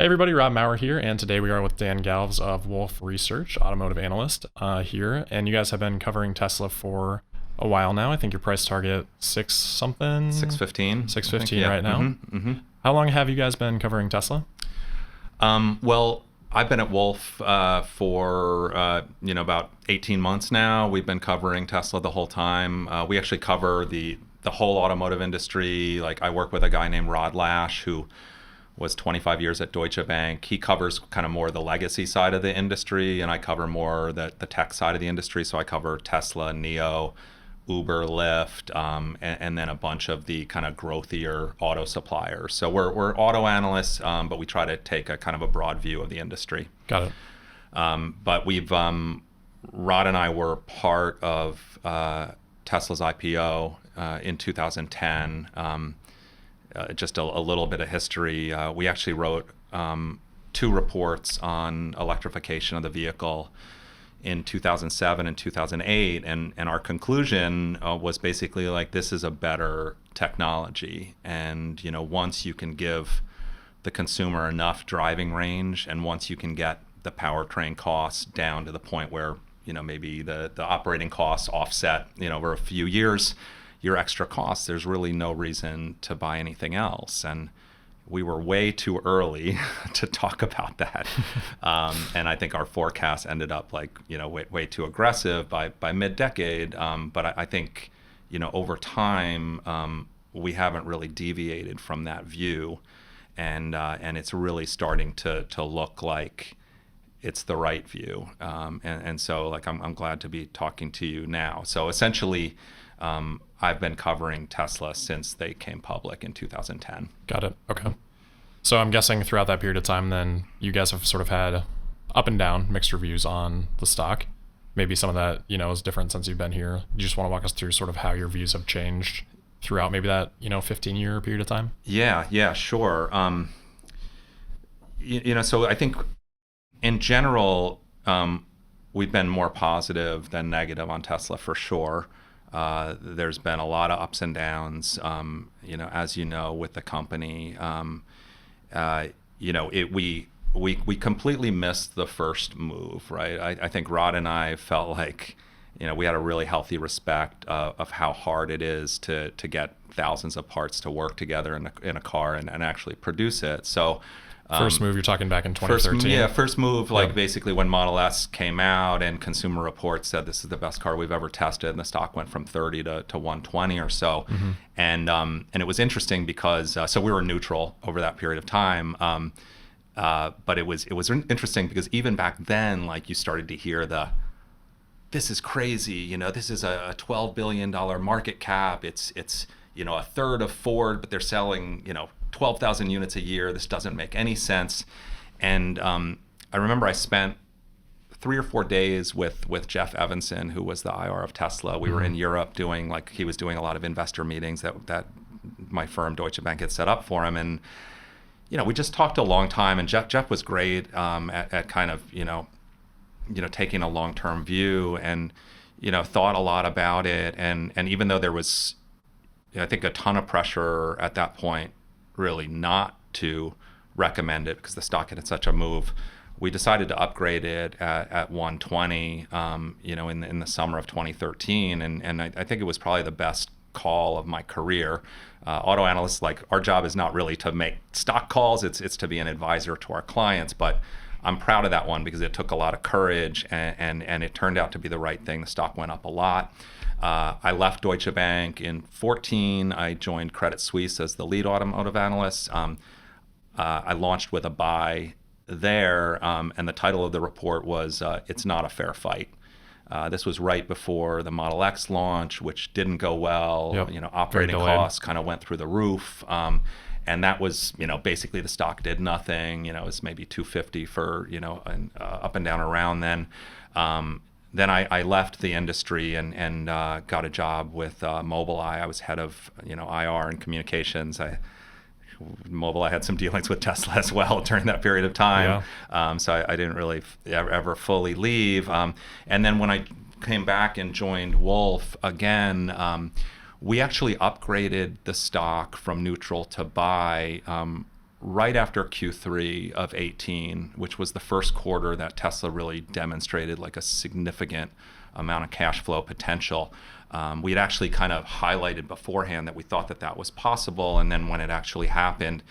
Hey everybody, Rob Maurer here, and today we are with Dan Galves of Wolfe Research, Automotive Analyst here, and you guys have been covering Tesla for a while now. I think your price target 6 something? 615. 615 yeah. right now. How long have you guys been covering Tesla? Well, I've been at Wolfe for about 18 months now. We've been covering Tesla the whole time. We actually cover the whole automotive industry. Like I work with a guy named Rod Lash who was 25 years at Deutsche Bank. He covers kind of more the legacy side of the industry, and I cover more the tech side of the industry. So I cover Tesla, NIO, Uber, Lyft, and then a bunch of the kind of growthier auto suppliers. So we're auto analysts, but we try to take a kind of a broad view of the industry. Got it. But Rod and I were part of Tesla's IPO in 2010. Just a little bit of history. We actually wrote 2 reports on electrification of the vehicle in 2007 and 2008, and our conclusion was basically like, this is a better technology, and once you can give the consumer enough driving range, and once you can get the powertrain costs down to the point where maybe the operating costs offset over a few years your extra costs, there's really no reason to buy anything else. And we were way too early to talk about that. And I think our forecast ended up way too aggressive by mid-decade. But I think, over time, we haven't really deviated from that view. And it's really starting to look like it's the right view. And so I'm glad to be talking to you now. So essentially, I've been covering Tesla since they came public in 2010. Got it. Okay. So I'm guessing throughout that period of time, then you guys have sort of had up and down mixed reviews on the stock. Maybe some of that, is different since you've been here. You just want to walk us through sort of how your views have changed throughout maybe that, 15-year period of time? Yeah, sure. So I think in general, we've been more positive than negative on Tesla for sure. There's been a lot of ups and downs, as with the company. We completely missed the first move, right? I think Rod and I felt like, we had a really healthy respect of how hard it is to get thousands of parts to work together in a car and actually produce it. So. First move, you're talking back in 2013? First move, basically when Model S came out and Consumer Reports said this is the best car we've ever tested, and the stock went from 30 to 120 or so. And it was interesting because, so we were neutral over that period of time. But it was interesting because even back then, you started to hear this is crazy, this is a $12 billion market cap. It's a third of Ford, but they're selling, 12,000 units a year. This doesn't make any sense. And I remember I spent 3 or 4 days with Jeff Evanson, who was the IR of Tesla. We were in Europe he was doing a lot of investor meetings that my firm Deutsche Bank had set up for him. And, we just talked a long time, and Jeff was great at kind of, taking a long-term view and, thought a lot about it. And even though there was, I think, a ton of pressure at that point, really not to recommend it because the stock had such a move, we decided to upgrade it at 120, in the summer of 2013, and I think it was probably the best call of my career. Auto analysts, our job is not really to make stock calls; it's to be an advisor to our clients. But I'm proud of that one because it took a lot of courage, and it turned out to be the right thing. The stock went up a lot. I left Deutsche Bank in 2014. I joined Credit Suisse as the lead automotive analyst. I launched with a buy there, and the title of the report was "It's Not a Fair Fight." This was right before the Model X launch, which didn't go well. Yep. Operating costs kind of went through the roof. And that was, basically the stock did nothing. It was maybe 250 for, up and down around then. Then I left the industry and got a job with Mobileye. I was head of IR and communications. Mobileye had some dealings with Tesla as well during that period of time. Yeah. So I didn't really ever fully leave. And then when I came back and joined Wolfe again, we actually upgraded the stock from neutral to buy right after Q3 of 18, which was the first quarter that Tesla really demonstrated like a significant amount of cash flow potential. We had actually kind of highlighted beforehand that we thought that that was possible, and then when it actually happened,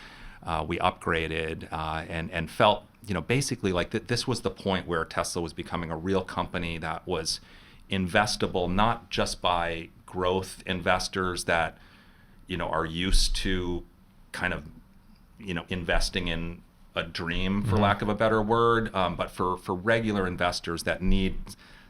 we upgraded and felt, basically like that this was the point where Tesla was becoming a real company that was investable, not just by growth investors that, are used to kind of, investing in a dream, for lack of a better word, but for regular investors that need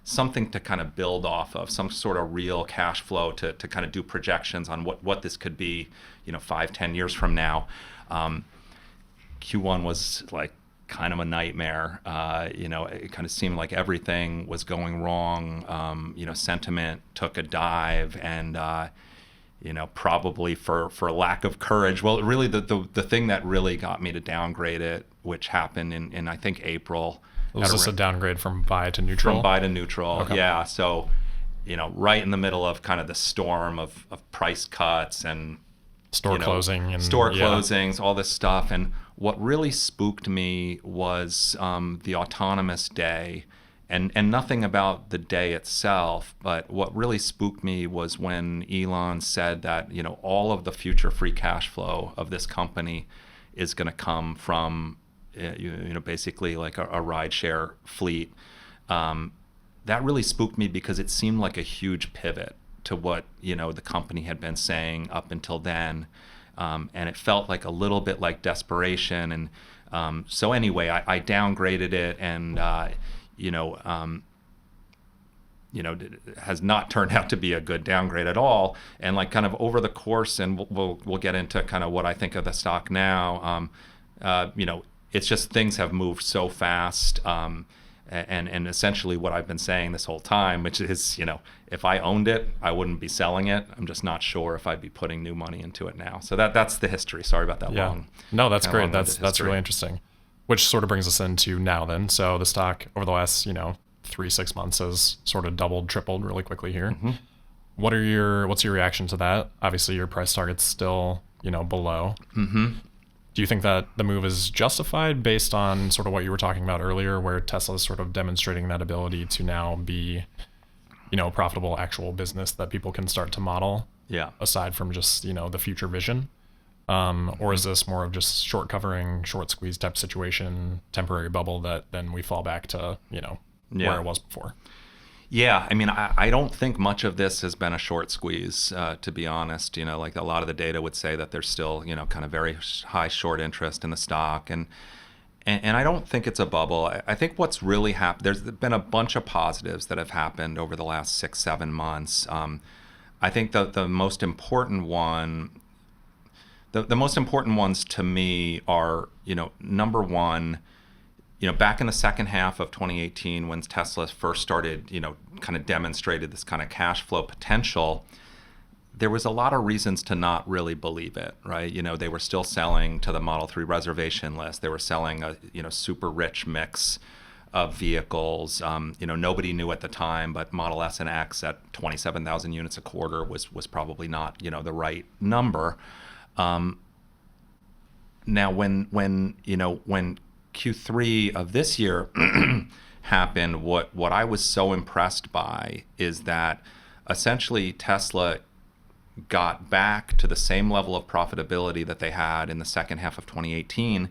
something to kind of build off of, some sort of real cash flow to kind of do projections on what this could be, 5-10 years from now. Q1 was like kind of a nightmare. It kind of seemed like everything was going wrong. Sentiment took a dive, and probably for lack of courage. Well, really, the thing that really got me to downgrade it, which happened in I think April. Was this a downgrade from buy to neutral? From buy to neutral, Okay. yeah. So, right in the middle of kind of the storm of price cuts and Store closing and closings, all this stuff. And what really spooked me was the autonomous day, and nothing about the day itself, but what really spooked me was when Elon said that, all of the future free cash flow of this company is going to come from, basically like a rideshare fleet. That really spooked me because it seemed like a huge pivot to what, the company had been saying up until then. And it felt like a little bit like desperation. And so anyway, I downgraded it, and it has not turned out to be a good downgrade at all. And like kind of over the course, and we'll get into kind of what I think of the stock now. It's just things have moved so fast. And essentially what I've been saying this whole time, which is, if I owned it, I wouldn't be selling it. I'm just not sure if I'd be putting new money into it now. So that's the history. Sorry about that long. No, that's great. That's really interesting. Which sort of brings us into now then. So the stock over the last, 3-6 months has sort of doubled, tripled really quickly here. Mm-hmm. What's your reaction to that? Obviously your price target's still, below. Mm-hmm. Do you think that the move is justified based on sort of what you were talking about earlier, where Tesla is sort of demonstrating that ability to now be, a profitable actual business that people can start to model? Yeah. Aside from just, the future vision? Or is this more of just short covering, short squeeze type situation, temporary bubble that then we fall back to, where it was before? Yeah, I mean, I don't think much of this has been a short squeeze, to be honest. Like a lot of the data would say that there's still, kind of very high short interest in the stock. And I don't think it's a bubble. I think what's really happened, there's been a bunch of positives that have happened over the last 6-7 months. I think the most important one, the most important ones to me are, number one, back in the second half of 2018, when Tesla first started, kind of demonstrated this kind of cash flow potential, there was a lot of reasons to not really believe it, right? They were still selling to the Model 3 reservation list. They were selling a, super rich mix of vehicles. Nobody knew at the time, but Model S and X at 27,000 units a quarter was probably not, the right number. Now, when Q3 of this year happened, what I was so impressed by is that essentially Tesla got back to the same level of profitability that they had in the second half of 2018,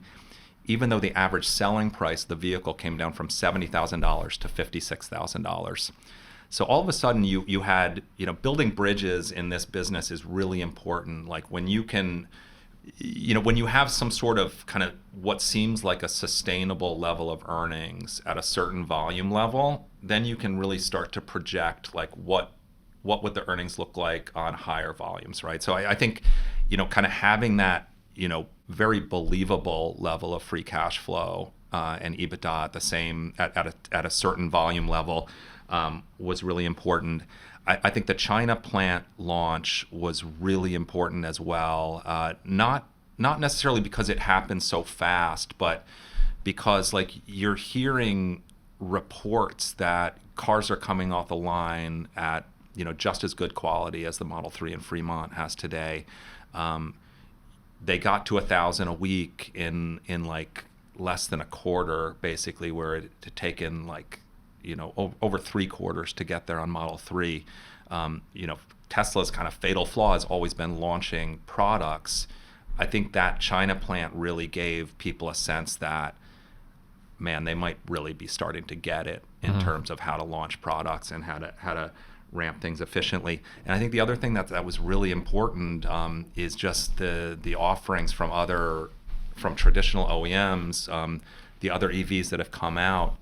even though the average selling price of the vehicle came down from $70,000 to $56,000. So all of a sudden you had, building bridges in this business is really important. Like when you can, when you have some sort of kind of what seems like a sustainable level of earnings at a certain volume level, then you can really start to project like what would the earnings look like on higher volumes, right? So I think, kind of having that, very believable level of free cash flow and EBITDA at the same, at a certain volume level was really important. I think the China plant launch was really important as well. Not necessarily because it happened so fast, but because like you're hearing reports that cars are coming off the line at just as good quality as the Model 3 in Fremont has today. they got to 1,000 a week in like less than a quarter, basically, where it had taken like, over 3 quarters to get there on Model 3. Tesla's kind of fatal flaw has always been launching products. I think that China plant really gave people a sense that, man, they might really be starting to get it in terms of how to launch products and how to ramp things efficiently. And I think the other thing that was really important is just the offerings from traditional OEMs, the other EVs that have come out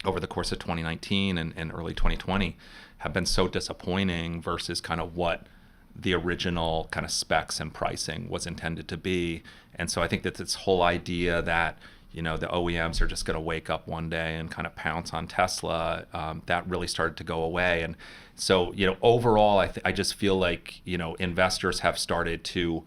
over the course of 2019 and early 2020 have been so disappointing versus kind of what the original kind of specs and pricing was intended to be. And so I think that this whole idea that, the OEMs are just going to wake up one day and kind of pounce on Tesla, that really started to go away. And so, overall, I just feel like, investors have started to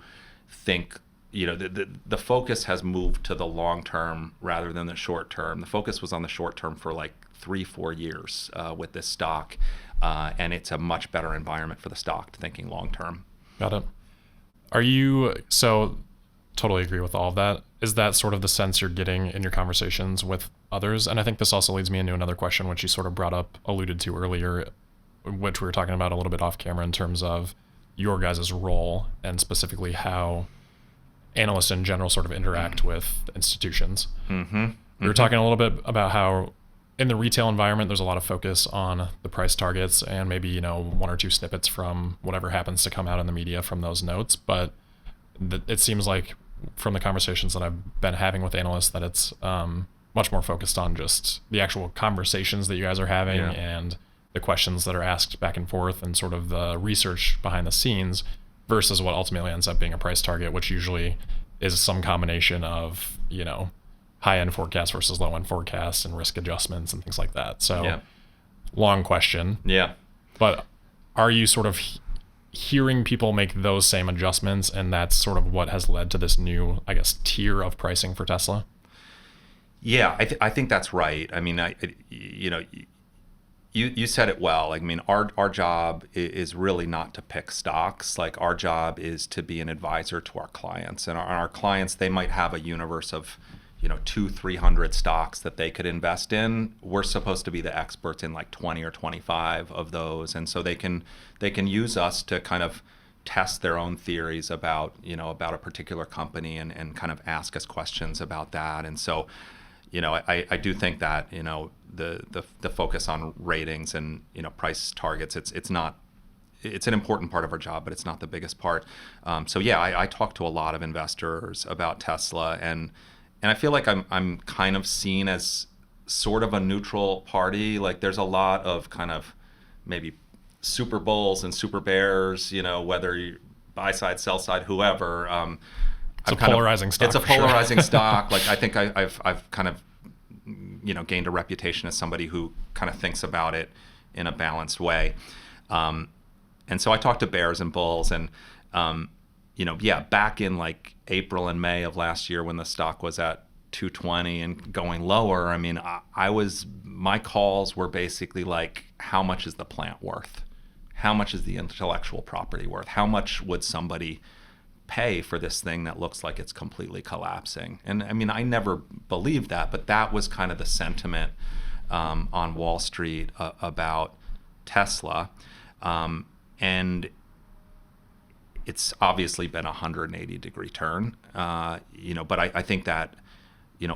think, the focus has moved to the long term rather than the short term. The focus was on the short term for like 3-4 years with this stock. And it's a much better environment for the stock to thinking long term. Got it. So totally agree with all of that. Is that sort of the sense you're getting in your conversations with others? And I think this also leads me into another question, which you sort of alluded to earlier, which we were talking about a little bit off camera in terms of your guys' role and specifically how analysts in general sort of interact with institutions. We were talking a little bit about how in the retail environment, there's a lot of focus on the price targets and maybe, 1 or 2 snippets from whatever happens to come out in the media from those notes. But it seems like from the conversations that I've been having with analysts that it's much more focused on just the actual conversations that you guys are having and the questions that are asked back and forth and sort of the research behind the scenes versus what ultimately ends up being a price target, which usually is some combination of, high-end forecasts versus low-end forecasts and risk adjustments and things like that. So long question. Yeah. But are you sort of hearing people make those same adjustments, and that's sort of what has led to this new, I guess, tier of pricing for Tesla? Yeah, I think that's right. I mean, you said it well. I mean, our job is really not to pick stocks. Like, our job is to be an advisor to our clients. And our clients, they might have a universe of 200-300 stocks that they could invest in. We're supposed to be the experts in like 20 or 25 of those, and so they can use us to kind of test their own theories about a particular company and kind of ask us questions about that. And so I do think that the focus on ratings and price targets, it's an important part of our job, but it's not the biggest part. So yeah, I talk to a lot of investors about Tesla, and I feel like I'm kind of seen as sort of a neutral party. Like, there's a lot of kind of maybe super bulls and super bears, whether you buy side, sell side, whoever. It's a polarizing stock. It's a polarizing stock. Like, I think I've kind of gained a reputation as somebody who kind of thinks about it in a balanced way. And so I talk to bears and bulls, and back in like April and May of last year when the stock was at 220 and going lower, I mean, my calls were basically like, how much is the plant worth? How much is the intellectual property worth? How much would somebody pay for this thing that looks like it's completely collapsing? And I mean, I never believed that, but that was kind of the sentiment on Wall Street about Tesla. And it's obviously been a 180-degree turn, but I think that,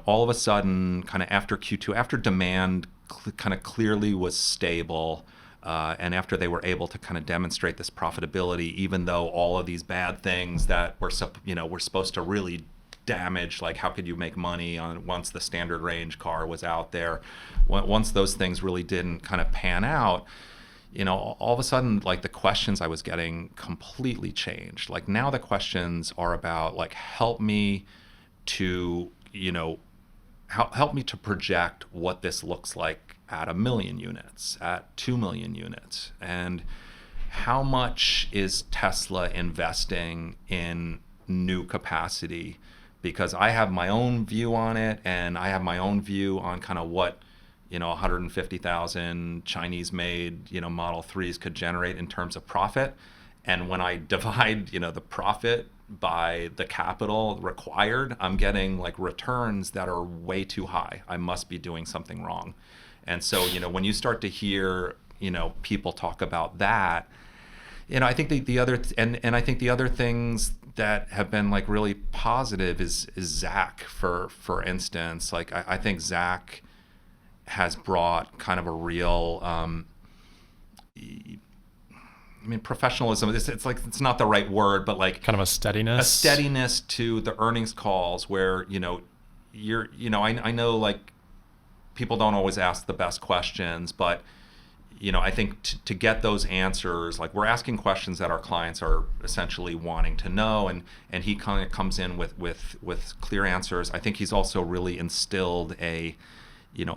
all of a sudden, kind of after Q2, after demand kind of clearly was stable, and after they were able to kind of demonstrate this profitability, even though all of these bad things that were supposed to really damage, like how could you make money on once the standard range car was out there, once those things really didn't kind of pan out, all of a sudden, like, the questions I was getting completely changed. Like, now the questions are about, like, help me to project what this looks like at 1 million units, at 2 million units, and how much is Tesla investing in new capacity? Because I have my own view on it, and I have my own view on kind of what 150,000 Chinese-made, Model 3s could generate in terms of profit. And when I divide, the profit by the capital required, I'm getting like returns that are way too high. I must be doing something wrong. And so, when you start to hear, people talk about that, I think the other and I think the other things that have been like really positive is Zach, for instance. Like I think Zach has brought kind of a real professionalism. It's not the right word, but like kind of a steadiness to the earnings calls where I know like people don't always ask the best questions, but I think to get those answers, like we're asking questions that our clients are essentially wanting to know, and he kind of comes in with clear answers. I think he's also really instilled a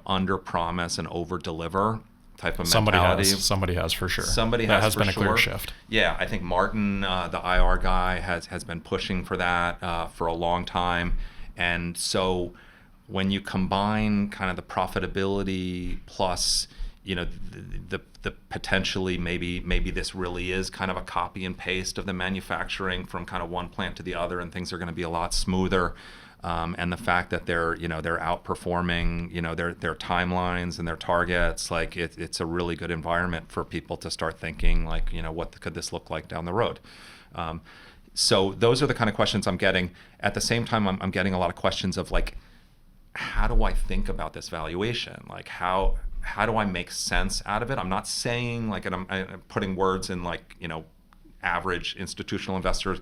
under promise and over deliver type of mentality. Somebody has for sure. That has been a clear shift. Yeah, I think Martin, the IR guy, has been pushing for that for a long time, and so when you combine kind of the profitability plus the potentially maybe this really is kind of a copy and paste of the manufacturing from kind of one plant to the other, and things are going to be a lot smoother. And the fact that they're outperforming their timelines and their targets, like it's a really good environment for people to start thinking like what could this look like down the road. So those are the kind of questions I'm getting. At the same time, I'm getting a lot of questions of like, how do I think about this valuation? Like how do I make sense out of it? I'm not saying like, and I'm putting words in like average institutional investors.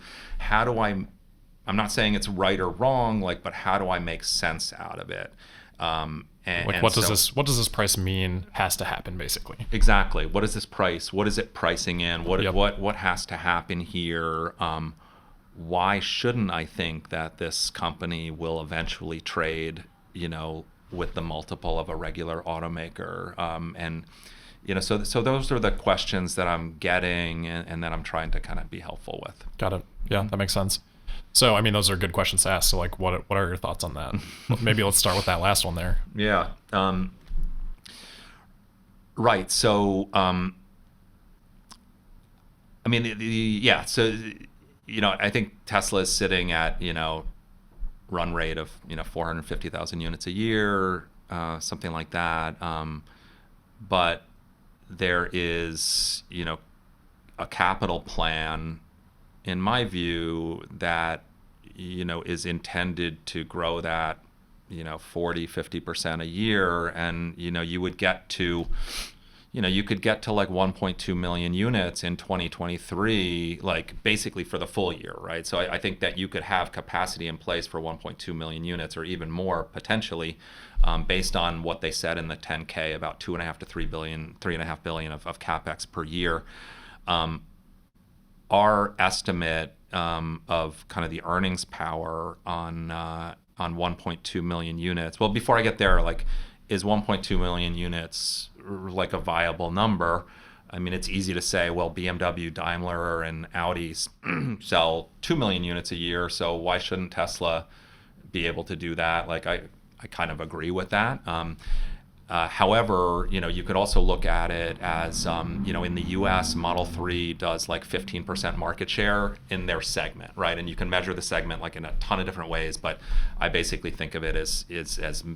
I'm not saying it's right or wrong, like, but how do I make sense out of it? What does this price mean has to happen, basically? Exactly. What is this price? What is it pricing in? What has to happen here? Why shouldn't I think that this company will eventually trade, with the multiple of a regular automaker? So those are the questions that I'm getting and that I'm trying to kind of be helpful with. Got it. Yeah, that makes sense. So, those are good questions to ask. So, like, what are your thoughts on that? Maybe let's start with that last one there. Yeah. Right. So, So, I think Tesla is sitting at run rate of 450,000 units a year, something like that. But there is a capital plan, in my view, that is intended to grow that 40-50% a year, and you would get to you could get to like 1.2 million units in 2023, like basically for the full year, right? So I think that you could have capacity in place for 1.2 million units or even more potentially, based on what they said in the 10K about 2.5 to 3.5 billion of capex per year. Our estimate of kind of the earnings power on 1.2 million units. Well, before I get there, like, is 1.2 million units like a viable number? It's easy to say, well, BMW, Daimler, and Audi sell 2 million units a year, so why shouldn't Tesla be able to do that? Like, I kind of agree with that. However, you could also look at it as, in the U.S., Model 3 does like 15% market share in their segment, right? And you can measure the segment like in a ton of different ways, but I basically think of it as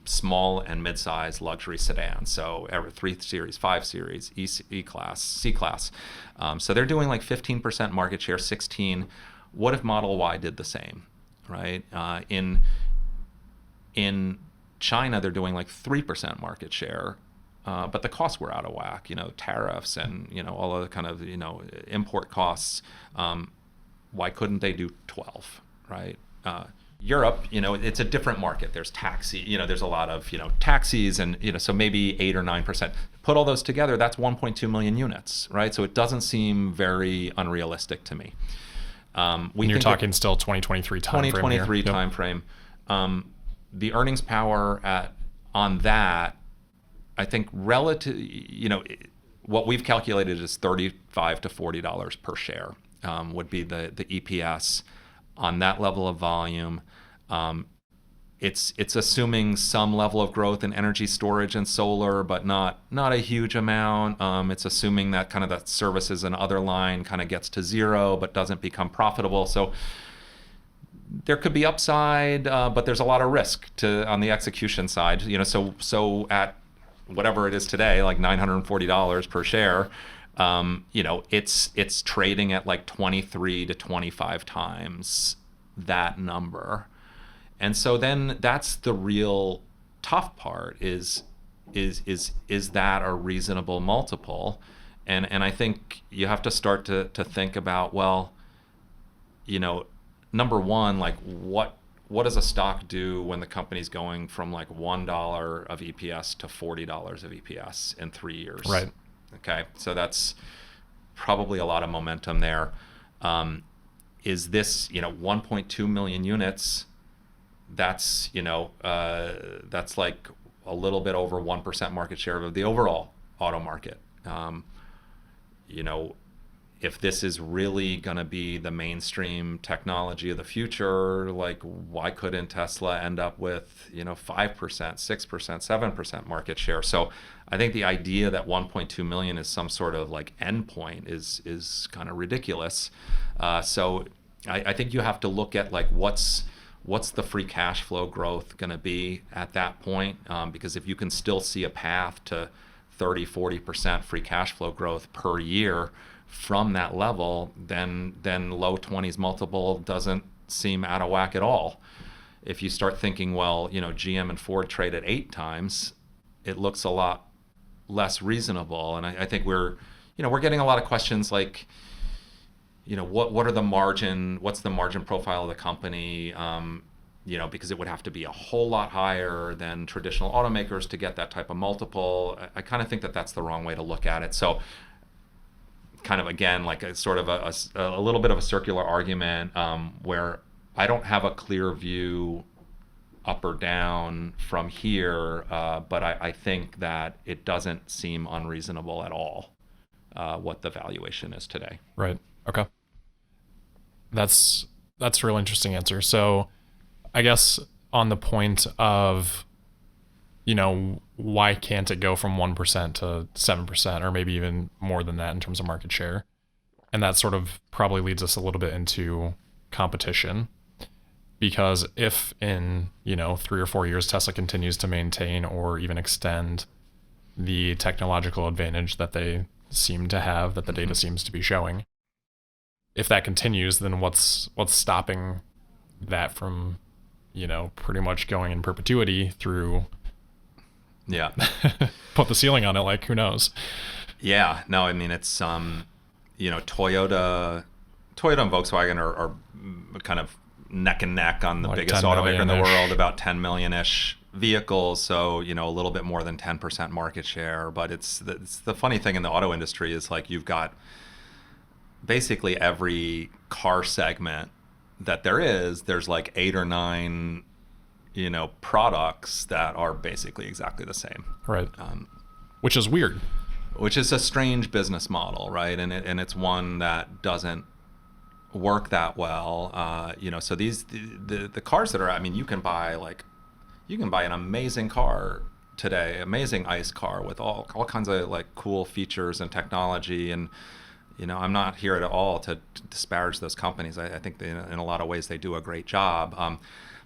small and mid-size luxury sedans. So 3 Series, 5 Series, E-Class, C-Class. So they're doing like 15% market share, 16. What if Model Y did the same, right? In China, they're doing like 3% market share, but the costs were out of whack, tariffs and, all of the kind of, import costs. Why couldn't they do 12, right? Europe, it's a different market. There's taxi, there's a lot of, taxis and, so maybe 8 or 9%. Put all those together, that's 1.2 million units, right? So it doesn't seem very unrealistic to me. You're talking still 2023 time frame. 2023 time frame. The earnings power on that, I think relative, what we've calculated is $35 to $40 per share would be the EPS on that level of volume. It's assuming some level of growth in energy storage and solar, but not a huge amount. It's assuming that kind of the services and other line kind of gets to zero, but doesn't become profitable. So there could be upside, but there's a lot of risk on the execution side. So at whatever it is today, like $940 per share, it's trading at like 23 to 25 times that number. And so then that's the real tough part is that a reasonable multiple? And I think you have to start to think about, well, number one, like what does a stock do when the company's going from like $1 of EPS to $40 of EPS in 3 years? Right. Okay, so that's probably a lot of momentum there. Is this 1.2 million units? That's that's like a little bit over 1% market share of the overall auto market. If this is really going to be the mainstream technology of the future, like why couldn't Tesla end up with 5%, 6%, 7% market share? So I think the idea that 1.2 million is some sort of like endpoint is kind of ridiculous. So I think you have to look at like what's the free cash flow growth going to be at that point? Because if you can still see a path to 30, 40% free cash flow growth per year from that level, then low 20s multiple doesn't seem out of whack at all. If you start thinking, well, GM and Ford trade at 8 times, it looks a lot less reasonable. And I think we're getting a lot of questions like, what's the margin profile of the company? Because it would have to be a whole lot higher than traditional automakers to get that type of multiple. I kind of think that that's the wrong way to look at it. So kind of, again, like a sort of a little bit of a circular argument where I don't have a clear view up or down from here, but I think that it doesn't seem unreasonable at all what the valuation is today. Right. Okay. That's a real interesting answer. So I guess on the point of, why can't it go from 1% to 7% or maybe even more than that in terms of market share? And that sort of probably leads us a little bit into competition, because if in, 3 or 4 years, Tesla continues to maintain or even extend the technological advantage that they seem to have, that the data seems to be showing, if that continues, then what's stopping that from, pretty much going in perpetuity through, put the ceiling on it, like, who knows? Yeah, no, I mean, it's, Toyota and Volkswagen are kind of neck and neck on the like biggest automaker in the world, about 10 million-ish vehicles, so, a little bit more than 10% market share. But it's the funny thing in the auto industry is like you've got basically every car segment that there's like 8 or 9 products that are basically exactly the same, right? Which is weird, which is a strange business model, right? And it's one that doesn't work that well. So the cars that are, I mean, you can buy an amazing car today, amazing ICE car with all kinds of like cool features and technology. And I'm not here at all to disparage those companies. I think in a lot of ways they do a great job.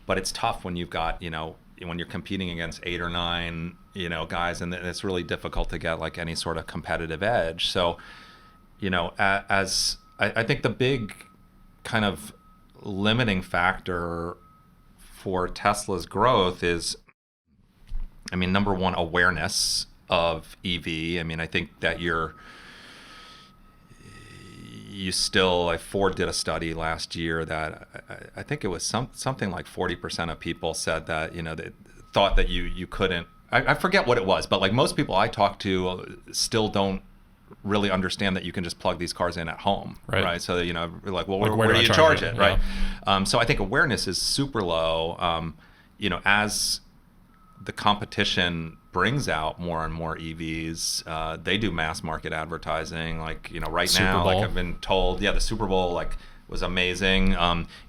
But it's tough when you've got, when you're competing against 8 or 9, guys, and it's really difficult to get like any sort of competitive edge. So, as I think the big kind of limiting factor for Tesla's growth is, I mean, number one, awareness of EV. I mean, I think that Ford did a study last year that I think it was something like 40% of people said that, they thought that you couldn't, I forget what it was, but like most people I talk to still don't really understand that you can just plug these cars in at home, right? So, we're like, well, where do you charge it, right? So I think awareness is super low. As the competition brings out more and more EVs, they do mass market advertising. Like, right Super now, Bowl. like I've been told, the Super Bowl like was amazing.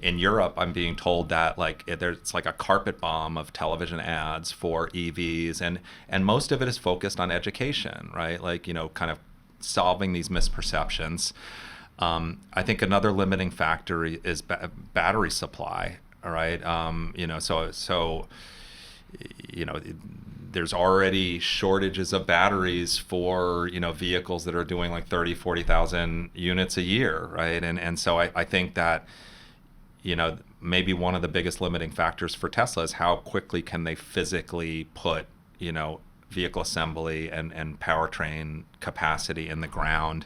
In Europe, I'm being told that like it's like a carpet bomb of television ads for EVs, and most of it is focused on education, right? Like, kind of solving these misperceptions. I think another limiting factor is battery supply. All right. So there's already shortages of batteries for, vehicles that are doing like 30, 40,000 units a year, right? And so I think that, maybe one of the biggest limiting factors for Tesla is how quickly can they physically put, vehicle assembly and powertrain capacity in the ground.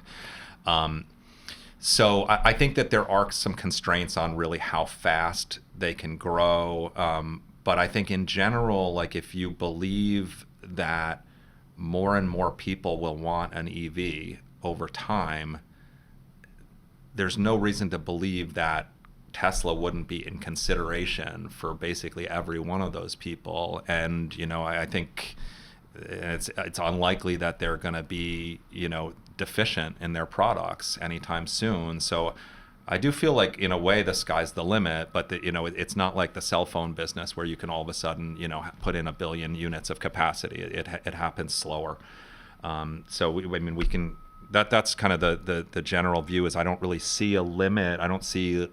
So I think that there are some constraints on really how fast they can grow. But I think in general, like if you believe that more and more people will want an EV over time, there's no reason to believe that Tesla wouldn't be in consideration for basically every one of those people. And, I think it's unlikely that they're going to be, deficient in their products anytime soon. So I do feel like in a way the sky's the limit, but it's not like the cell phone business where you can all of a sudden, put in 1 billion units of capacity. It happens slower. So we can, that's kind of the general view is I don't really see a limit. I don't see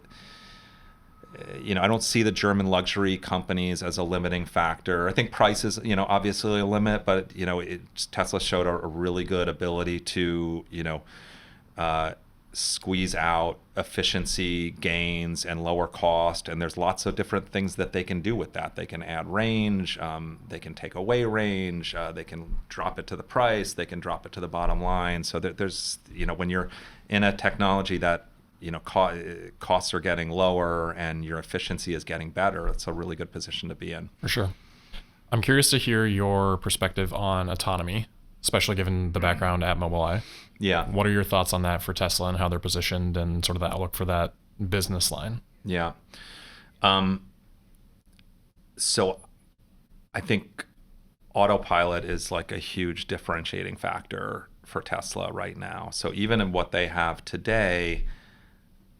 the German luxury companies as a limiting factor. I think price is, obviously a limit, but, Tesla showed a really good ability to, squeeze out efficiency gains and lower cost. And there's lots of different things that they can do with that. They can add range, they can take away range, they can drop it to the price, they can drop it to the bottom line. So there's, when you're in a technology that, costs are getting lower and your efficiency is getting better, it's a really good position to be in. For sure. I'm curious to hear your perspective on autonomy, especially given the background at Mobileye. Yeah. What are your thoughts on that for Tesla and how they're positioned and sort of the outlook for that business line? Yeah. So I think autopilot is like a huge differentiating factor for Tesla right now. So even in what they have today,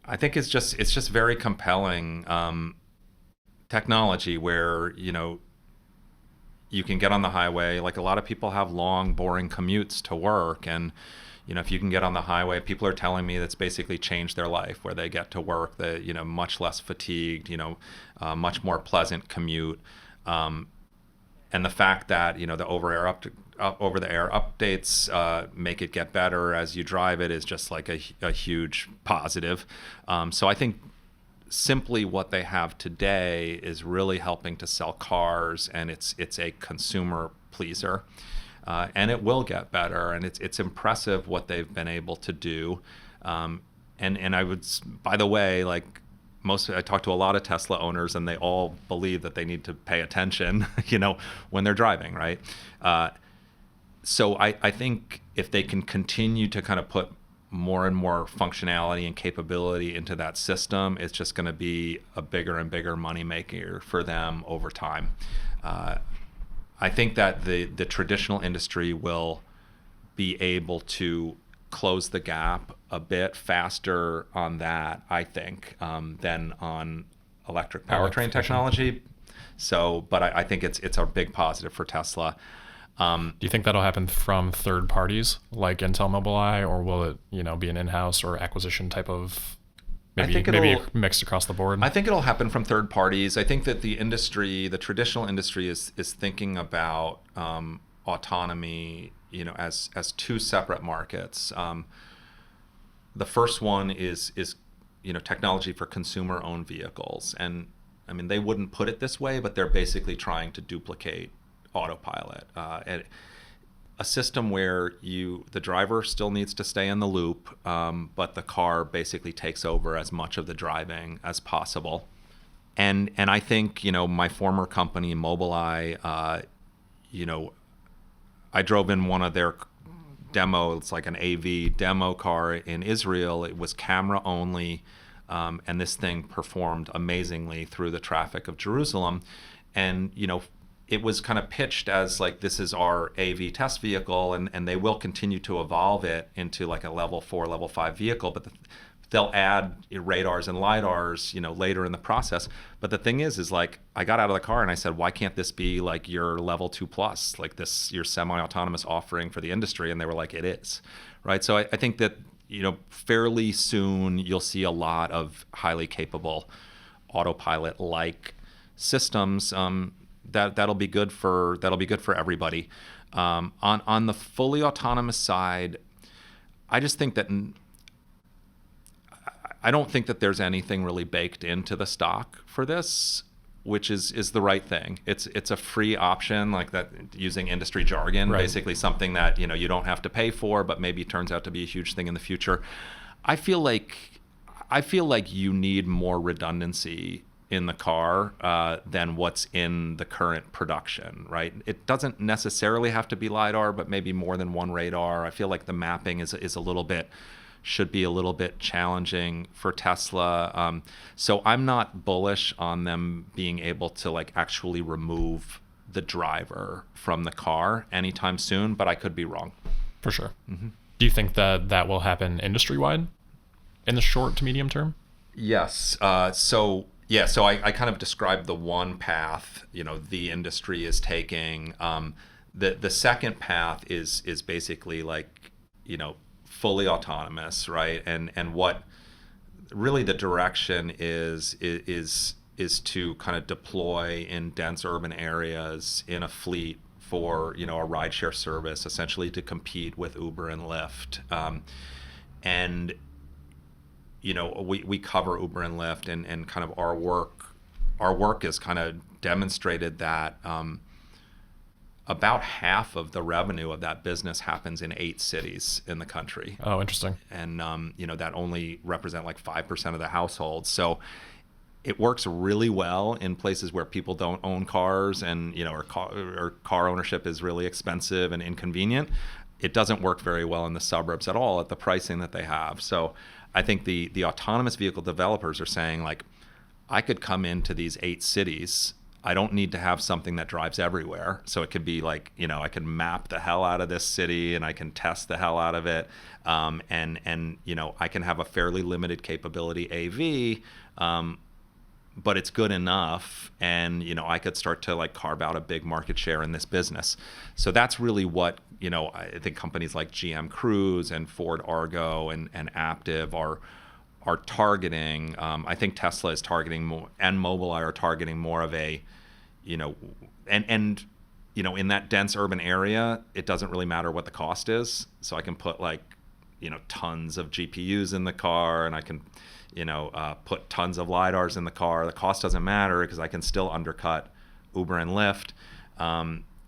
I think it's just very compelling technology where, you can get on the highway. Like a lot of people have long, boring commutes to work. And, if you can get on the highway, people are telling me that's basically changed their life where they get to work, much less fatigued, much more pleasant commute. And the fact that, the over-the-air updates make it get better as you drive it is just like a huge positive. So I think simply what they have today is really helping to sell cars, and it's a consumer pleaser. And it will get better, and it's impressive what they've been able to do. And I would, by the way, like I talk to a lot of Tesla owners, and they all believe that they need to pay attention, when they're driving, right? So I think if they can continue to kind of put more and more functionality and capability into that system, it's just going to be a bigger and bigger moneymaker for them over time. I think that the traditional industry will be able to close the gap a bit faster on that, I think, than on electric powertrain technology. So, but I think it's a big positive for Tesla. Do you think that'll happen from third parties like Intel, Mobileye, or will it, be an in-house or acquisition type of maybe mixed across the board? I think it'll happen from third parties. I think that the traditional industry is thinking about autonomy, as two separate markets. The first one is technology for consumer-owned vehicles, and I mean they wouldn't put it this way, but they're basically trying to duplicate autopilot, and a system where the driver still needs to stay in the loop, but the car basically takes over as much of the driving as possible. And I think my former company Mobileye, I drove in one of their demo. It's like an AV demo car in Israel. It was camera only, and this thing performed amazingly through the traffic of Jerusalem, and it was kind of pitched as like, this is our AV test vehicle, and they will continue to evolve it into like a level 4, level 5 vehicle, but they'll add radars and LiDARs, later in the process. But the thing is like, I got out of the car and I said, why can't this be like your level 2 plus, like this, your semi-autonomous offering for the industry? And they were like, it is, right? So I think that, fairly soon you'll see a lot of highly capable autopilot-like systems, that'll be good for everybody. On the fully autonomous side, I just think that I don't think that there's anything really baked into the stock for this, which is the right thing. It's a free option, like that, using industry jargon, right. Basically something that you don't have to pay for, but maybe turns out to be a huge thing in the future. I feel like you need more redundancy in the car than what's in the current production, right? It doesn't necessarily have to be LiDAR, but maybe more than one radar. I feel like the mapping should be a little bit challenging for Tesla. So I'm not bullish on them being able to like actually remove the driver from the car anytime soon, but I could be wrong. For sure. Mm-hmm. Do you think that will happen industry-wide in the short to medium term? Yes. So I kind of described the one path, the industry is taking. The second path is basically like, fully autonomous, right? And what really the direction is to kind of deploy in dense urban areas in a fleet for, a rideshare service, essentially to compete with Uber and Lyft. And we cover Uber and Lyft, and kind of our work has kind of demonstrated that about half of the revenue of that business happens in 8 cities in the country. Oh, interesting. And that only represent like 5% of the households. So it works really well in places where people don't own cars, and or car ownership is really expensive and inconvenient. It doesn't work very well in the suburbs at all at the pricing that they have. So I think the autonomous vehicle developers are saying, like, I could come into these 8 cities. I don't need to have something that drives everywhere. So it could be like, I can map the hell out of this city and I can test the hell out of it. And I can have a fairly limited capability AV, but it's good enough. And, I could start to like carve out a big market share in this business. So that's really what, I think companies like GM Cruise and Ford Argo and Aptiv are targeting. I think Tesla is targeting more, and Mobileye are targeting more of a, in that dense urban area, it doesn't really matter what the cost is. So I can put like, tons of GPUs in the car, and I can, put tons of LiDARs in the car. The cost doesn't matter because I can still undercut Uber and Lyft.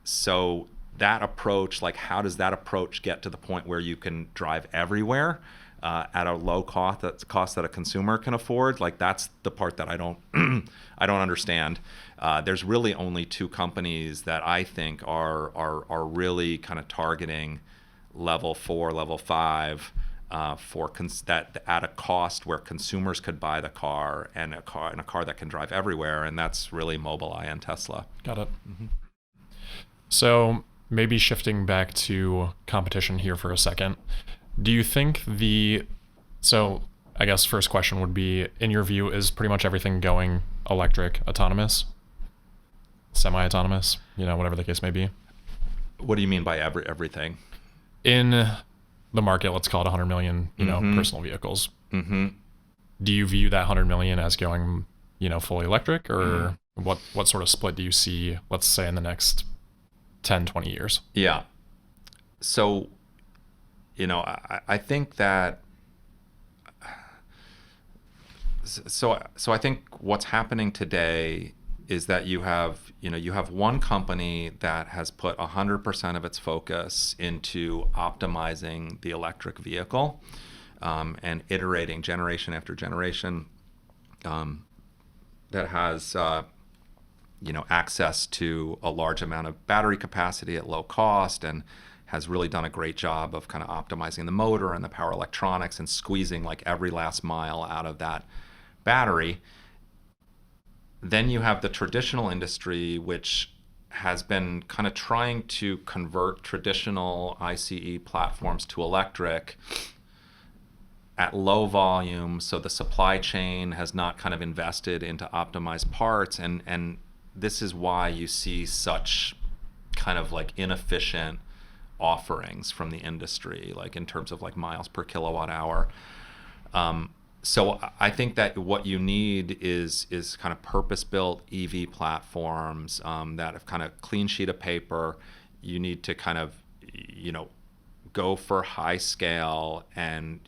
So that approach, like, how does that approach get to the point where you can drive everywhere at a low cost, that a consumer can afford? Like, that's the part that I don't I don't understand. There's really only 2 companies that I think are really kind of targeting level 4, level 5 for that at a cost where consumers could buy the car, and a car that can drive everywhere, and that's really Mobileye and Tesla. Got it. Mm-hmm. So maybe shifting back to competition here for a second. Do you think so I guess first question would be, in your view, is pretty much everything going electric, autonomous, semi-autonomous, whatever the case may be? What do you mean by everything? In the market, let's call it 100 million, mm-hmm. personal vehicles. Mm-hmm. Do you view that 100 million as going, fully electric, or what sort of split do you see, let's say, in the next 10, 20 years? Yeah. So, I think that, so I think what's happening today is that you have one company that has put 100% of its focus into optimizing the electric vehicle, and iterating generation after generation, that has access to a large amount of battery capacity at low cost, and has really done a great job of kind of optimizing the motor and the power electronics and squeezing like every last mile out of that battery. Then you have the traditional industry, which has been kind of trying to convert traditional ICE platforms to electric at low volume. So the supply chain has not kind of invested into optimized parts. And this is why you see such kind of like inefficient offerings from the industry, like in terms of like miles per kilowatt hour. So I think that what you need is kind of purpose-built EV platforms that have kind of clean sheet of paper. You need to kind of, go for high scale and,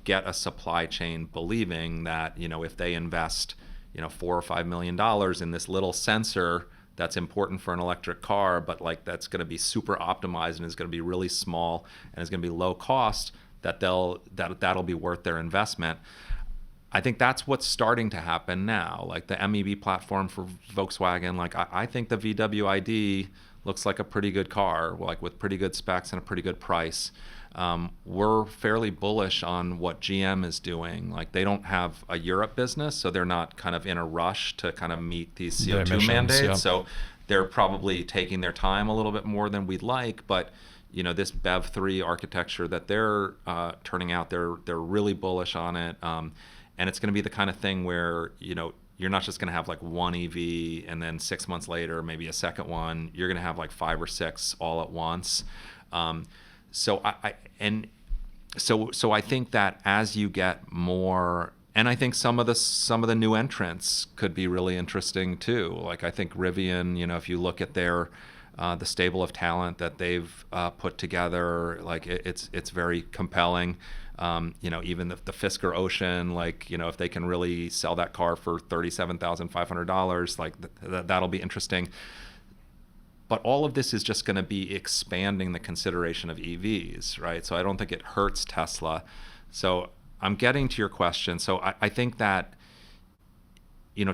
get a supply chain believing that, if they invest, $4 or $5 million in this little sensor that's important for an electric car, but like that's going to be super optimized and is going to be really small and is going to be low cost, that'll be worth their investment. I think that's what's starting to happen now. Like the MEB platform for Volkswagen, like I think the VW ID looks like a pretty good car, like with pretty good specs and a pretty good price. We're fairly bullish on what GM is doing. Like they don't have a Europe business, so they're not kind of in a rush to kind of meet these CO2 emissions, mandates. yeah. So they're probably taking their time a little bit more than we'd like, but this BEV3 architecture that they're turning out, they're really bullish on it, and it's going to be the kind of thing where you're not just going to have like one EV and then 6 months later maybe a second one. You're going to have like 5 or 6 all at once. So I think that as you get more, and I think some of the new entrants could be really interesting too. Like I think Rivian, if you look at their the stable of talent that they've put together, like it's very compelling. Even the Fisker Ocean, like if they can really sell that car for $37,500, like that'll be interesting. But all of this is just going to be expanding the consideration of EVs, right? So I don't think it hurts Tesla. So I'm getting to your question. So I think that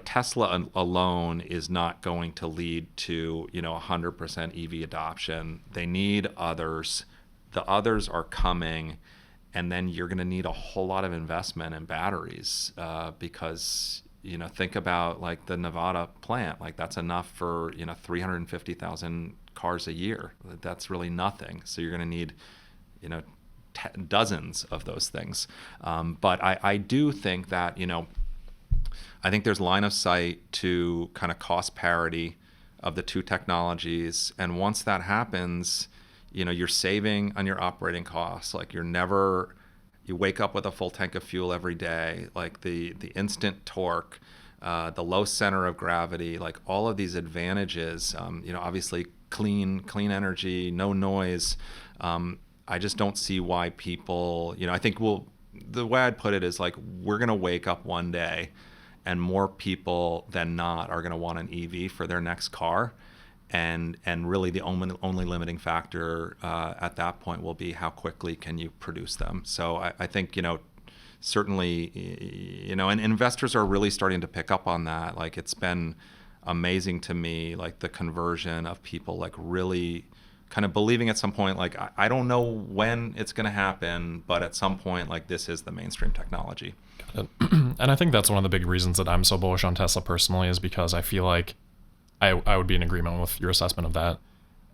Tesla alone is not going to lead to 100% EV adoption. They need others. The others are coming, and then you're going to need a whole lot of investment in batteries because think about like the Nevada plant. Like that's enough for 350,000 cars a year. That's really nothing. So you're going to need dozens of those things. But I do think that I think there's line of sight to kind of cost parity of the two technologies, and once that happens, you're saving on your operating costs. Like you wake up with a full tank of fuel every day, like the instant torque, the low center of gravity, like all of these advantages, obviously clean energy, no noise. I just don't see why people, I think the way I'd put it is like, we're going to wake up one day and more people than not are going to want an EV for their next car. And really the only limiting factor at that point will be how quickly can you produce them. So I think, certainly, and investors are really starting to pick up on that. Like it's been amazing to me, like the conversion of people like really kind of believing at some point, like I don't know when it's going to happen, but at some point, like this is the mainstream technology. Got it. And I think that's one of the big reasons that I'm so bullish on Tesla personally, is because I feel like I would be in agreement with your assessment of that.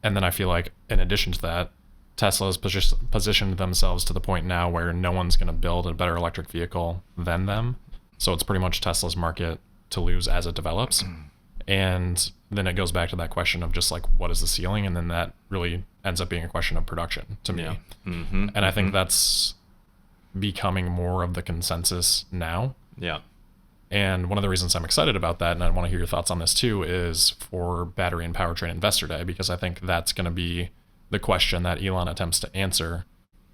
And then I feel like in addition to that, Tesla has positioned themselves to the point now where no one's going to build a better electric vehicle than them. So it's pretty much Tesla's market to lose as it develops. And then it goes back to that question of just like, what is the ceiling? And then that really ends up being a question of production to me. Yeah. Mm-hmm. And I think that's becoming more of the consensus now. Yeah. And one of the reasons I'm excited about that, and I want to hear your thoughts on this too, is for Battery and Powertrain Investor Day, because I think that's going to be the question that Elon attempts to answer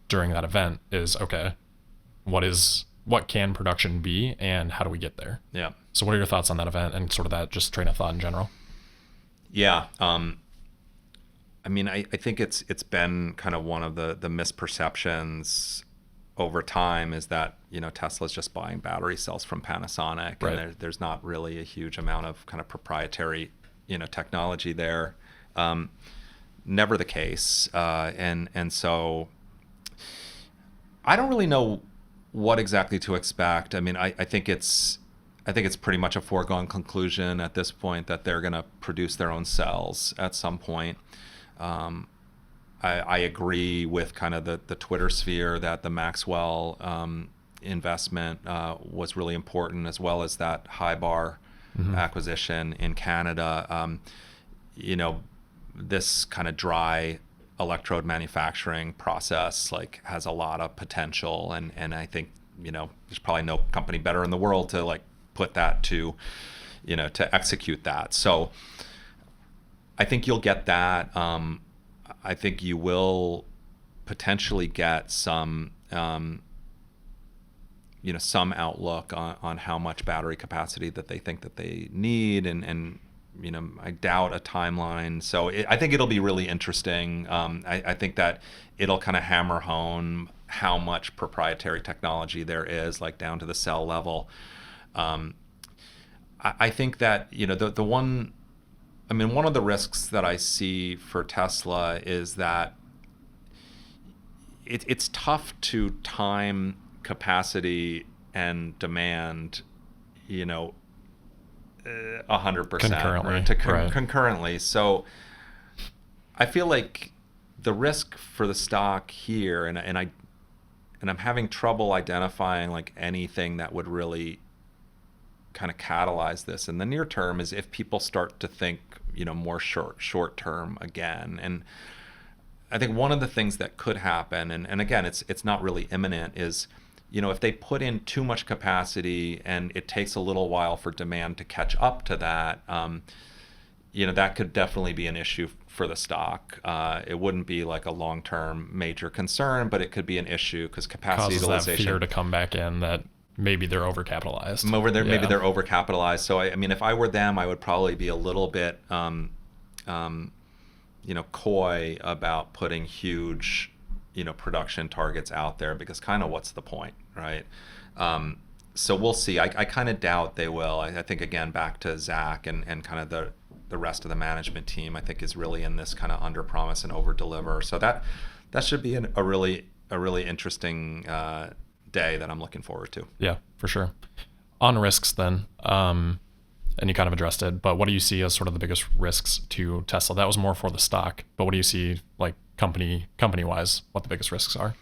during that event is, okay, what can production be and how do we get there? Yeah. So what are your thoughts on that event and sort of that just train of thought in general? Yeah. I mean, I think it's been kind of one of the misperceptions over time is that, Tesla's just buying battery cells from Panasonic, right. And there's not really a huge amount of kind of proprietary, technology there. Never the case. And so I don't really know what exactly to expect. I mean, I think it's pretty much a foregone conclusion at this point that they're going to produce their own cells at some point. I agree with kind of the Twitter sphere that the Maxwell investment was really important, as well as that High Bar acquisition in Canada. This kind of dry electrode manufacturing process like has a lot of potential, and I think there's probably no company better in the world to like put that to, to execute that. So I think you'll get that. I think you will potentially get some, some outlook on how much battery capacity that they think that they need, and I doubt a timeline. So I think it'll be really interesting. I think that it'll kind of hammer home how much proprietary technology there is, like down to the cell level. I think that one of the risks that I see for Tesla is that it's tough to time capacity and demand, 100% concurrently. Concurrently. So I feel like the risk for the stock here, and I'm having trouble identifying like anything that would really kind of catalyze this in the near term, is if people start to think, more short term again. And I think one of the things that could happen, and again, it's not really imminent, is if they put in too much capacity and it takes a little while for demand to catch up to that, that could definitely be an issue for the stock. It wouldn't be like a long-term major concern, but it could be an issue because capacity utilization. Causes that fear to come back in that maybe they're overcapitalized. Maybe they're overcapitalized. So if I were them, I would probably be a little bit, coy about putting huge, production targets out there, because kind of what's the point, right? So we'll see. I kind of doubt they will. I think, again, back to Zach and kind of the rest of the management team, I think is really in this kind of under promise and over deliver. So that should be a really interesting day that I'm looking forward to. Yeah, for sure. On risks then, and you kind of addressed it, but what do you see as sort of the biggest risks to Tesla? That was more for the stock, but what do you see like company wise, what the biggest risks are?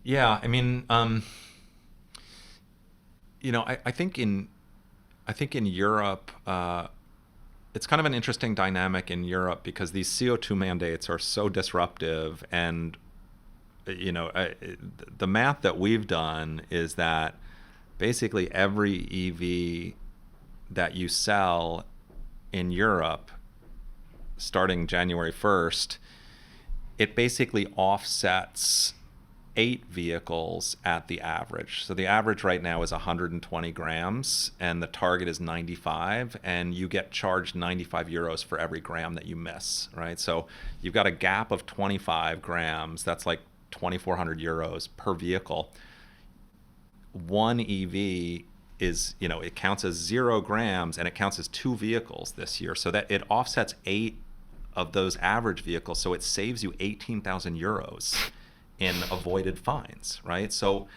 Yeah, I mean, I think in Europe, it's kind of an interesting dynamic in Europe because these CO2 mandates are so disruptive, and the math that we've done is that basically every EV that you sell in Europe starting January 1st, it basically offsets 8 vehicles at the average. So the average right now is 120 grams and the target is 95, and you get charged 95 euros for every gram that you miss, right? So you've got a gap of 25 grams. That's like 2,400 euros per vehicle. One EV is, it counts as 0 grams and it counts as 2 vehicles this year. So that it offsets 8 of those average vehicles. So it saves you 18,000 euros in avoided fines, right? So,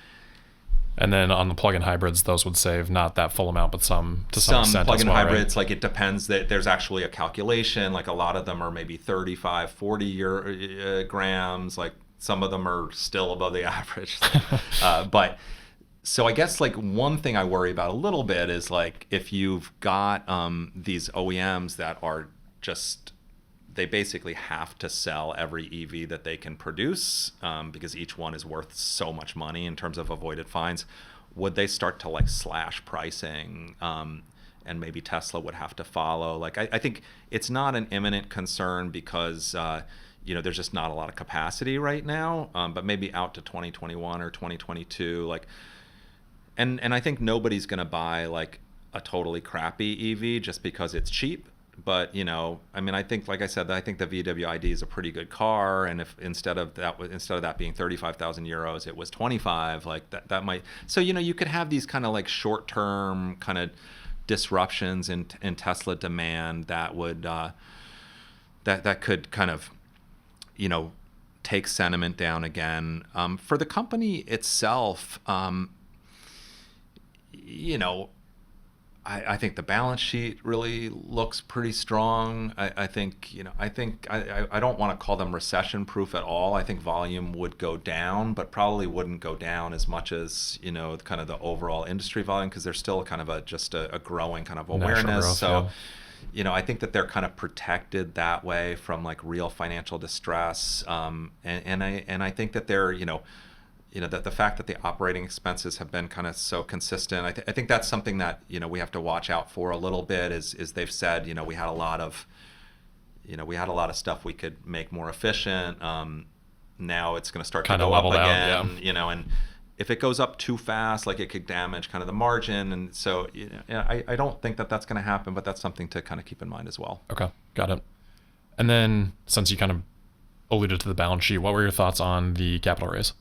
and then on the plug-in hybrids, those would save not that full amount, but some extent plug-in as well, hybrids, right? like it depends. That there's actually a calculation. Like a lot of them are maybe 35, 40 grams. Like some of them are still above the average. But so I guess like one thing I worry about a little bit is like if you've got these OEMs that are just, they basically have to sell every EV that they can produce because each one is worth so much money in terms of avoided fines. Would they start to like slash pricing and maybe Tesla would have to follow? Like I think it's not an imminent concern because there's just not a lot of capacity right now, but maybe out to 2021 or 2022, like, and I think nobody's going to buy like a totally crappy EV just because it's cheap. But I mean, I think, like I said, I think the VW ID is a pretty good car, and if instead of that being 35,000 euros, it was 25, like that might. So you could have these kind of like short-term kind of disruptions in Tesla demand that would that could kind of take sentiment down again. For the company itself, I think the balance sheet really looks pretty strong. I think I don't want to call them recession proof at all. I think volume would go down, but probably wouldn't go down as much as kind of the overall industry volume, because there's still kind of just a growing kind of awareness. Growth, so yeah. I think that they're kind of protected that way from like real financial distress. And I think that they're that the fact that the operating expenses have been kind of so consistent, I think that's something that we have to watch out for a little bit. Is they've said we had a lot of stuff we could make more efficient. Now it's going to start to go up again. Yeah. And if it goes up too fast, like it could damage kind of the margin. And so I don't think that that's going to happen, but that's something to kind of keep in mind as well. Okay, got it. And then since you kind of alluded to the balance sheet, what were your thoughts on the capital raise?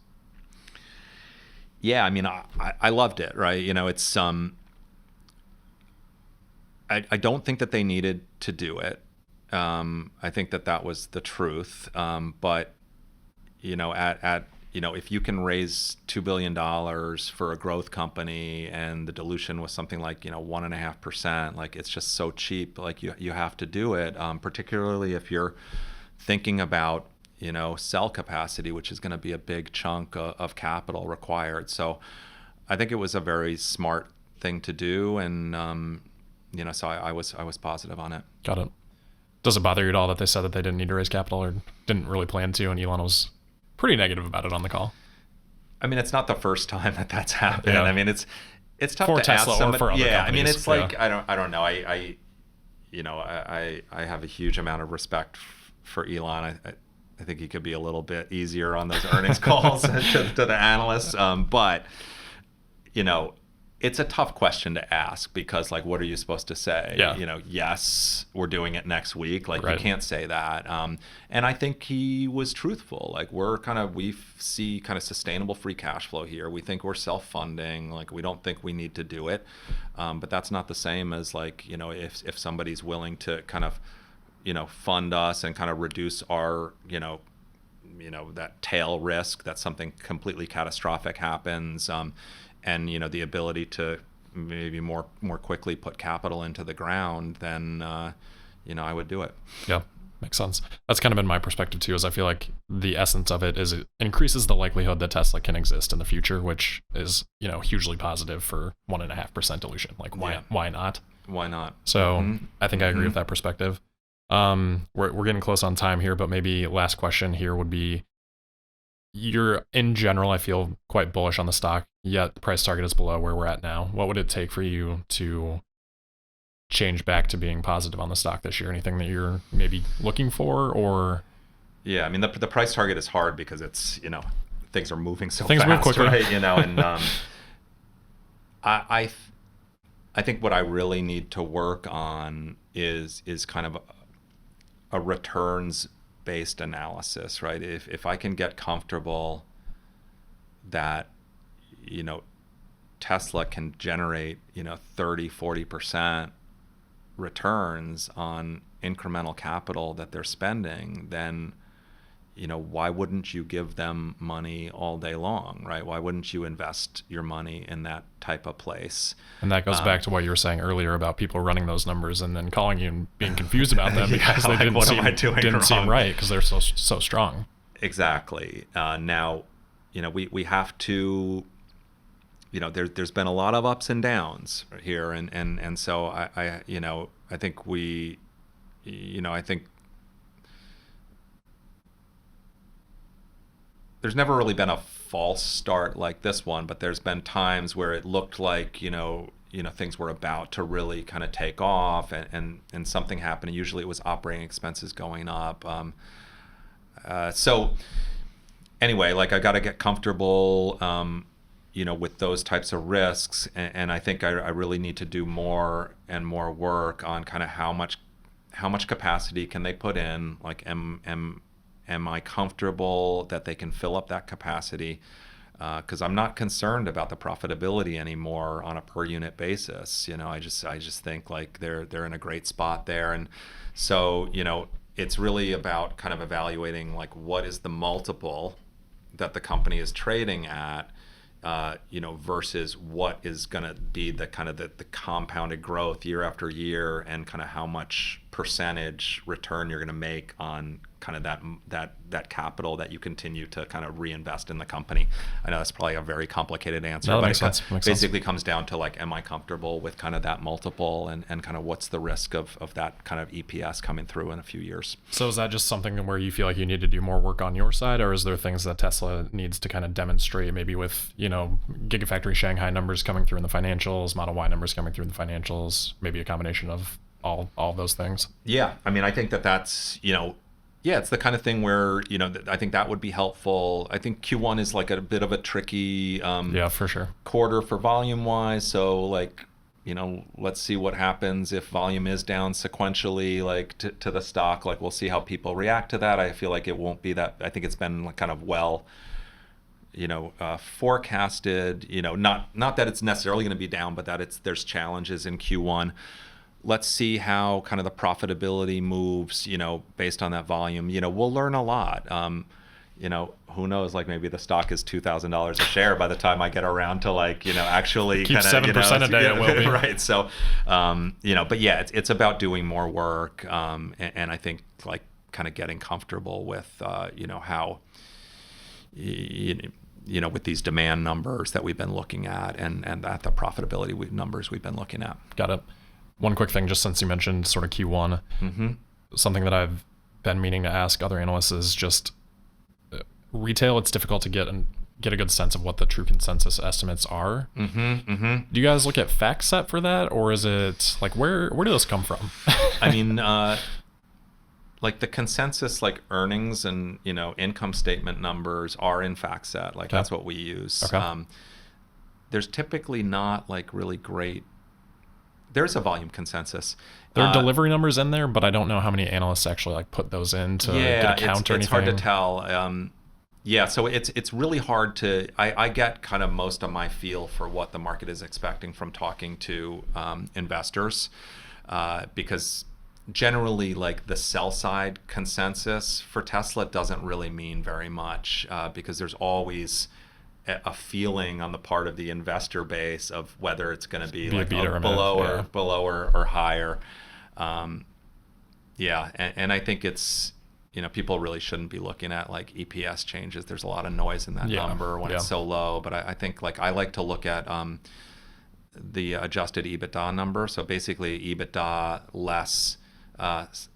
Yeah, I mean, I loved it, right? It's I don't think that they needed to do it. I think that was the truth. But if you can raise $2 billion for a growth company and the dilution was something like 1.5%, like it's just so cheap, like you have to do it. Particularly if you're thinking about cell capacity, which is going to be a big chunk of capital required. So I think it was a very smart thing to do, and so I was positive on it. Got it. Does it bother you at all that they said that they didn't need to raise capital or didn't really plan to, and Elon was pretty negative about it on the call? I mean, it's not the first time that that's happened. Yeah. I mean, it's tough for to Tesla ask somebody. Or for other yeah, companies. I mean, it's like I don't know. I have a huge amount of respect for Elon. I think he could be a little bit easier on those earnings calls to the analysts. But it's a tough question to ask because, like, what are you supposed to say? Yeah. Yes, we're doing it next week. Like, right. You can't say that. And I think he was truthful. Like, we see kind of sustainable free cash flow here. We think we're self-funding. Like, we don't think we need to do it. But that's not the same as, like, if somebody's willing to kind of fund us and kind of reduce our, that tail risk that something completely catastrophic happens, and the ability to maybe more quickly put capital into the ground, then I would do it. Yeah, makes sense. That's kind of been my perspective too. Is I feel like the essence of it is it increases the likelihood that Tesla can exist in the future, which is hugely positive for 1.5% dilution. Like why not? Why not? So I think I agree with that perspective. We're getting close on time here, but maybe last question here would be, in general, I feel quite bullish on the stock, yet the price target is below where we're at now. What would it take for you to change back to being positive on the stock this year? Anything that you're maybe looking for, or? Yeah, I mean, the price target is hard because it's, things are moving so fast, move quickly. Right? And I think what I really need to work on is kind of a returns-based analysis, right? If I can get comfortable that, Tesla can generate, 30-40% returns on incremental capital that they're spending, then, why wouldn't you give them money all day long, right? Why wouldn't you invest your money in that type of place? And that goes back to what you were saying earlier about people running those numbers and then calling you and being confused about them because they didn't seem right because they're so strong. Exactly. Now, we have to, there's been a lot of ups and downs here, and so I think I think there's never really been a false start like this one, but there's been times where it looked like, things were about to really kind of take off and something happened. Usually it was operating expenses going up. So anyway, like I got to get comfortable, with those types of risks. And I think I really need to do more and more work on kind of how much capacity can they put in? Like, am I comfortable that they can fill up that capacity? Because I'm not concerned about the profitability anymore on a per unit basis. I just think like they're in a great spot there, and so it's really about kind of evaluating like what is the multiple that the company is trading at, versus what is going to be the kind of the compounded growth year after year, and kind of how much percentage return you're going to make on kind of that capital that you continue to kind of reinvest in the company. I know that's probably a very complicated answer, No, that but makes sense. basically comes down to like, am I comfortable with kind of that multiple, and kind of what's the risk of that kind of EPS coming through in a few years. So is that just something where you feel like you need to do more work on your side, or is there things that Tesla needs to kind of demonstrate, maybe with, Gigafactory Shanghai numbers coming through in the financials, Model Y numbers coming through in the financials, maybe a combination of all of those things? Yeah, I mean, I think that's, it's the kind of thing where, I think that would be helpful. I think Q1 is like a bit of a tricky for sure quarter for volume wise. So like, let's see what happens if volume is down sequentially, like to the stock. Like, we'll see how people react to that. I feel like it won't be that. I think it's been kind of well, forecasted, not that it's necessarily going to be down, but that there's challenges in Q1. Let's see how kind of the profitability moves, based on that volume. We'll learn a lot. Who knows, like maybe the stock is $2,000 a share by the time I get around to like, actually keep 7% a day, it will be. Right. So, but yeah, it's about doing more work. And I think like kind of getting comfortable with, how, with these demand numbers that we've been looking at, and at the profitability numbers we've been looking at. Got it. One quick thing, just since you mentioned sort of Q1, something that I've been meaning to ask other analysts is just retail. It's difficult to get a good sense of what the true consensus estimates are. Do you guys look at FactSet for that, or is it like where do those come from? I mean, like the consensus, like earnings and income statement numbers are in FactSet. Like that's what we use. Okay. There's typically not like really great. There's a volume consensus. There are delivery numbers in there, but I don't know how many analysts actually like put those in to get a count or anything. It's hard to tell. So it's really hard to. I get kind of most of my feel for what the market is expecting from talking to investors, because generally, like the sell side consensus for Tesla doesn't really mean very much, because there's always a feeling on the part of the investor base of whether it's going to be like below or higher. And I think it's, people really shouldn't be looking at like EPS changes. There's a lot of noise in that number when it's so low. But I think like I like to look at the adjusted EBITDA number. So basically EBITDA less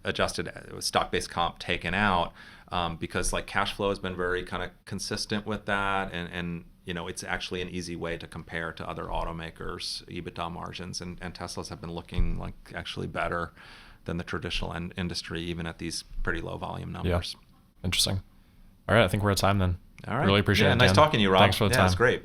adjusted stock-based comp taken out. Because like cash flow has been very kind of consistent with that, and it's actually an easy way to compare to other automakers' EBITDA margins, and Tesla's have been looking like actually better than the traditional industry, even at these pretty low volume numbers. Yeah. Interesting. All right, I think we're at time then. All right. Really appreciate it. Nice talking to you, Rob. Thanks for the time. It's great.